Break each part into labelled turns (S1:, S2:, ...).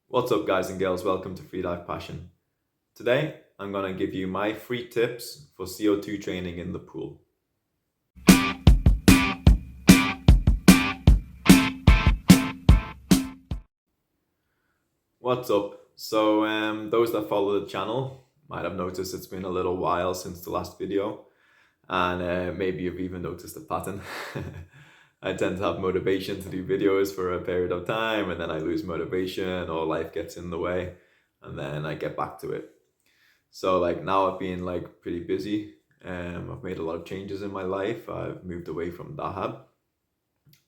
S1: What's up, guys and girls? Welcome to Freedive Passion. Today, I'm going to give you my free tips for CO2 training in the pool. What's up? So, those that follow the channel might have noticed it's been a little while since the last video, and maybe you've even noticed a pattern. I tend to have motivation to do videos for a period of time, and then I lose motivation or life gets in the way, and then I get back to it. So now I've been pretty busy. I've made a lot of changes in my life. I've moved away from Dahab,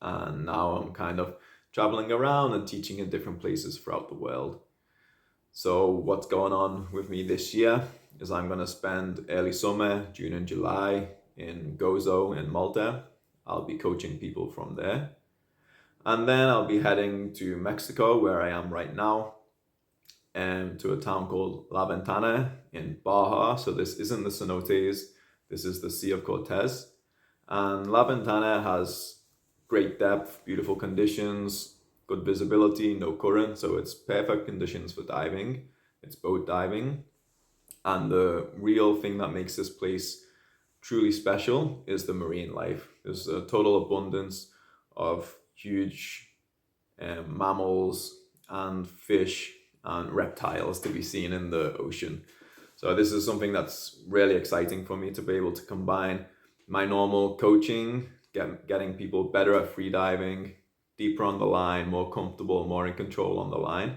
S1: and now I'm kind of traveling around and teaching in different places throughout the world. So what's going on with me this year is I'm going to spend early summer, June and July, in Gozo in Malta. I'll be coaching people from there. And then I'll be heading to Mexico, where I am right now, to a town called La Ventana in Baja. So this isn't the cenotes, this is the Sea of Cortez. And La Ventana has great depth, beautiful conditions, good visibility, no current. So it's perfect conditions for diving. It's boat diving. And the real thing that makes this place truly special is the marine life. There's a total abundance of huge mammals and fish and reptiles to be seen in the ocean. So this is something that's really exciting for me to be able to combine my normal coaching, getting people better at free diving, deeper on the line, more comfortable, more in control on the line.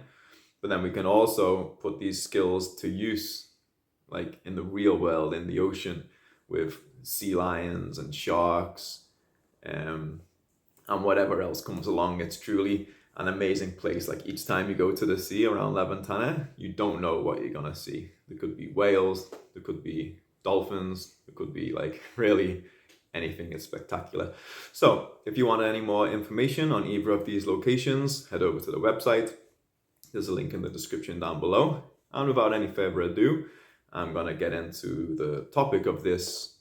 S1: But then we can also put these skills to use in the real world, in the ocean, with sea lions and sharks and whatever else comes along. It's truly an amazing place. Each time you go to the sea around La Ventana, you don't know what you're gonna see. There could be whales, there could be dolphins, there could be really anything. Is spectacular. So if you want any more information on either of these locations, head over to the website. There's a link in the description down below. And without any further ado, I'm gonna get into the topic of this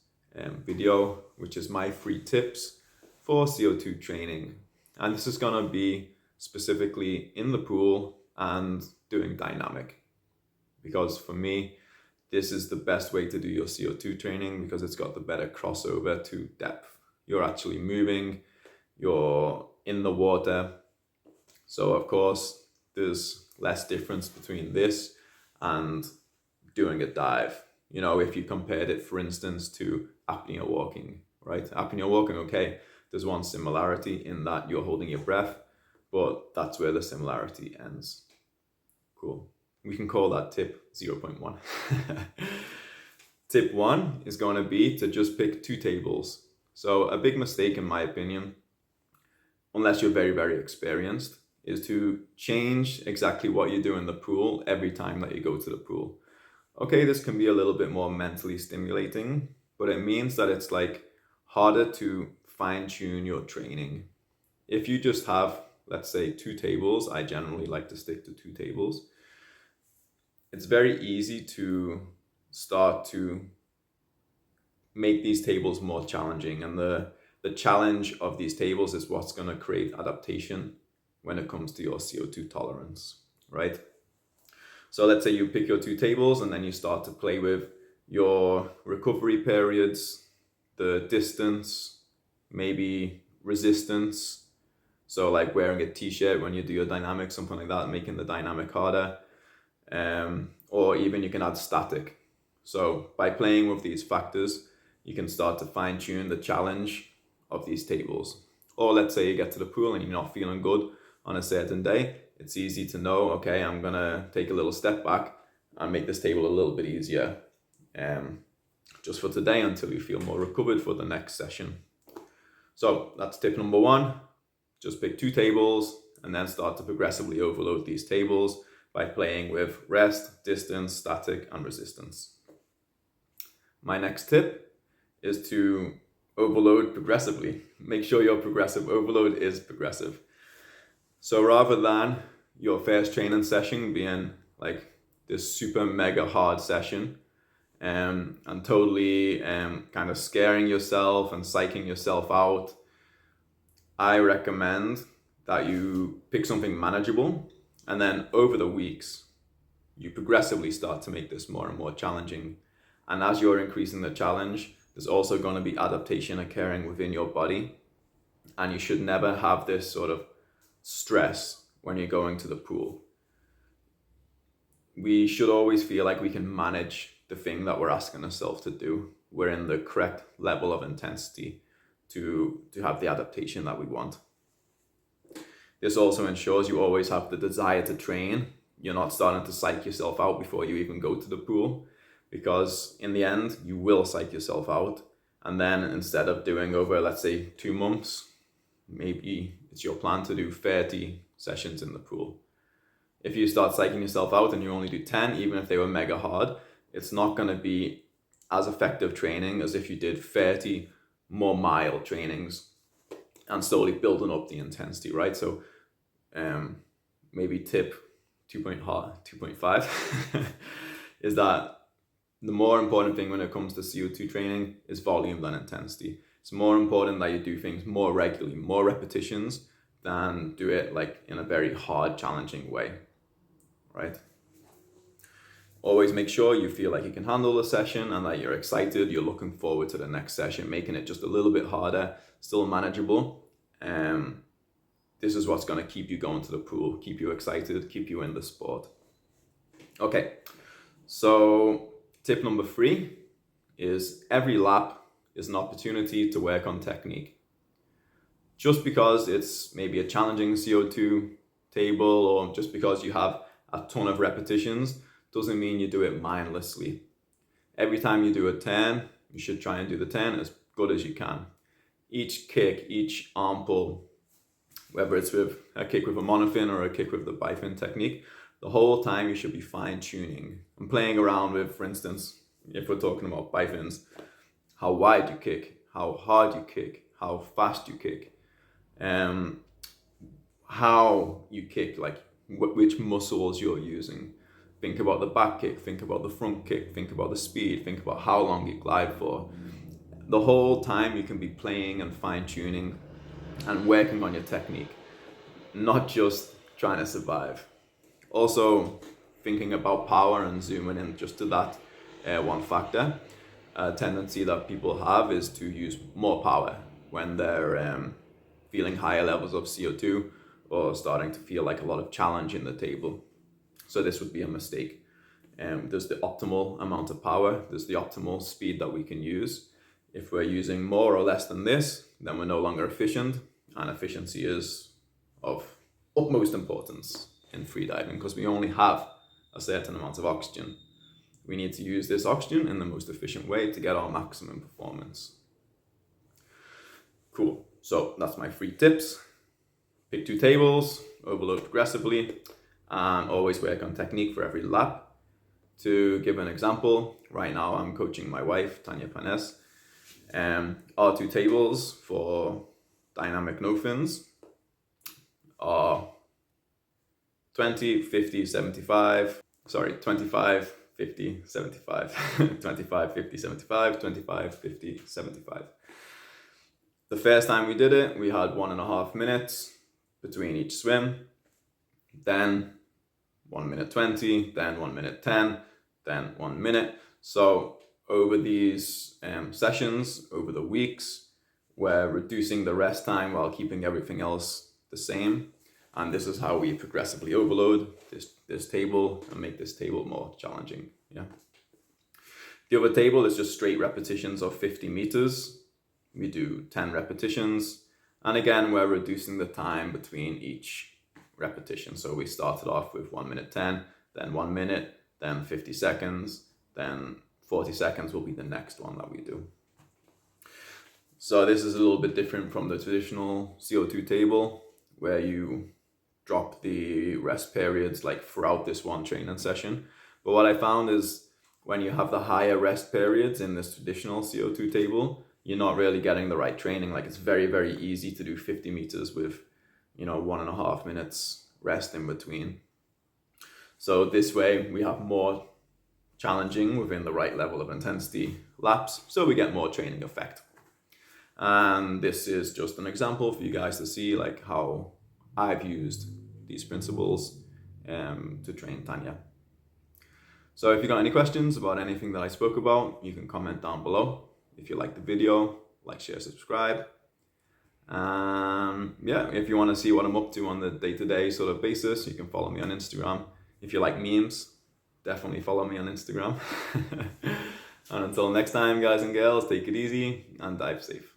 S1: video, which is my free tips for CO2 training. And this is gonna be specifically in the pool and doing dynamic, because for me this is the best way to do your CO2 training, because it's got the better crossover to depth. You're actually moving, you're in the water, so of course there's less difference between this and doing a dive. If you compared it, for instance, to apnea walking, right? Apnea walking, okay, there's one similarity in that you're holding your breath, but that's where the similarity ends. Cool. We can call that tip 0.1. Tip 1 is going to be to just pick 2 tables. So a big mistake, in my opinion, unless you're very, very experienced, is to change exactly what you do in the pool every time that you go to the pool. Okay, this can be a little bit more mentally stimulating, but it means that it's harder to fine-tune your training. If you just have, let's say, 2 tables, I generally like to stick to 2 tables. It's very easy to start to make these tables more challenging, and the challenge of these tables is what's going to create adaptation when it comes to your CO2 tolerance, right? So let's say you pick your 2 tables and then you start to play with your recovery periods, the distance, maybe resistance. So wearing a t-shirt when you do your dynamic, something like that, making the dynamic harder. Or even you can add static. So by playing with these factors, you can start to fine tune the challenge of these tables. Or let's say you get to the pool and you're not feeling good on a certain day. It's easy to know, okay, I'm gonna take a little step back and make this table a little bit easier just for today, until you feel more recovered for the next session. So that's tip number 1. Just pick 2 tables and then start to progressively overload these tables by playing with rest, distance, static, and resistance. My next tip is to overload progressively. Make sure your progressive overload is progressive. So rather than your first training session being this super mega hard session and totally kind of scaring yourself and psyching yourself out, I recommend that you pick something manageable And then over the weeks, you progressively start to make this more and more challenging. And as you're increasing the challenge, there's also going to be adaptation occurring within your body. And you should never have this sort of stress when you're going to the pool. We should always feel like we can manage the thing that we're asking ourselves to do. We're in the correct level of intensity to have the adaptation that we want. This also ensures you always have the desire to train. You're not starting to psych yourself out before you even go to the pool, because in the end, you will psych yourself out. And then instead of doing over, let's say, 2 months, maybe it's your plan to do 30 sessions in the pool. If you start psyching yourself out and you only do 10, even if they were mega hard, it's not going to be as effective training as if you did 30 more mild trainings and slowly building up the intensity, right? So maybe tip 2.5 is that the more important thing when it comes to CO2 training is volume than intensity. It's more important that you do things more regularly, more repetitions, than do it like in a very hard, challenging way, right? Always make sure you feel like you can handle the session and that you're excited, you're looking forward to the next session, making it just a little bit harder, still manageable. This is what's going to keep you going to the pool, keep you excited, keep you in the sport. Okay, so tip number 3 is every lap is an opportunity to work on technique. Just because it's maybe a challenging CO2 table or just because you have a ton of repetitions doesn't mean you do it mindlessly. Every time you do a turn, you should try and do the turn as good as you can. Each kick, each arm pull, whether it's with a kick with a monofin or a kick with the bifin technique, the whole time you should be fine-tuning and playing around with, for instance, if we're talking about bifins, how wide you kick, how hard you kick, how fast you kick, how you kick, like which muscles you're using. Think about the back kick, think about the front kick, think about the speed, think about how long you glide for. The whole time you can be playing and fine-tuning and working on your technique, not just trying to survive. Also, thinking about power and zooming in just to that one factor. A tendency that people have is to use more power when they're feeling higher levels of CO2 or starting to feel like a lot of challenge in the table. So this would be a mistake. There's the optimal amount of power, there's the optimal speed that we can use. If we're using more or less than this, then we're no longer efficient, and efficiency is of utmost importance in freediving because we only have a certain amount of oxygen. We need to use this oxygen in the most efficient way to get our maximum performance. Cool, so that's my 3 tips. Pick 2 tables, overload progressively, and always work on technique for every lap. To give an example, right now I'm coaching my wife, Tanya Panes. Our 2 tables for dynamic no fins are 20, 50, 75, 25, 50, 75, 25, 50, 75, 25, 50, 75. The first time we did it, we had 1.5 minutes between each swim, then 1 minute 20, then 1 minute 10, then 1 minute. So over these sessions, over the weeks, we're reducing the rest time while keeping everything else the same. And this is how we progressively overload this table and make this table more challenging. Yeah. The other table is just straight repetitions of 50 meters. We do 10 repetitions. And again, we're reducing the time between each repetition. So we started off with 1 minute 10, then 1 minute, then 50 seconds, then 40 seconds will be the next one that we do. So this is a little bit different from the traditional CO2 table where you drop the rest periods like throughout this one training session. But what I found is when you have the higher rest periods in this traditional CO2 table, you're not really getting the right training. Like it's very, very easy to do 50 meters with, 1.5 minutes rest in between. So this way we have more challenging within the right level of intensity laps, so we get more training effect. And this is just an example for you guys to see like how I've used these principles to train Tanya. So if you got any questions about anything that I spoke about, you can comment down below. If you like the video, like, share, subscribe. Yeah, if you want to see what I'm up to on the day-to-day sort of basis, you can follow me on Instagram. If you like memes, definitely follow me on Instagram. And until next time, guys and girls, take it easy and dive safe.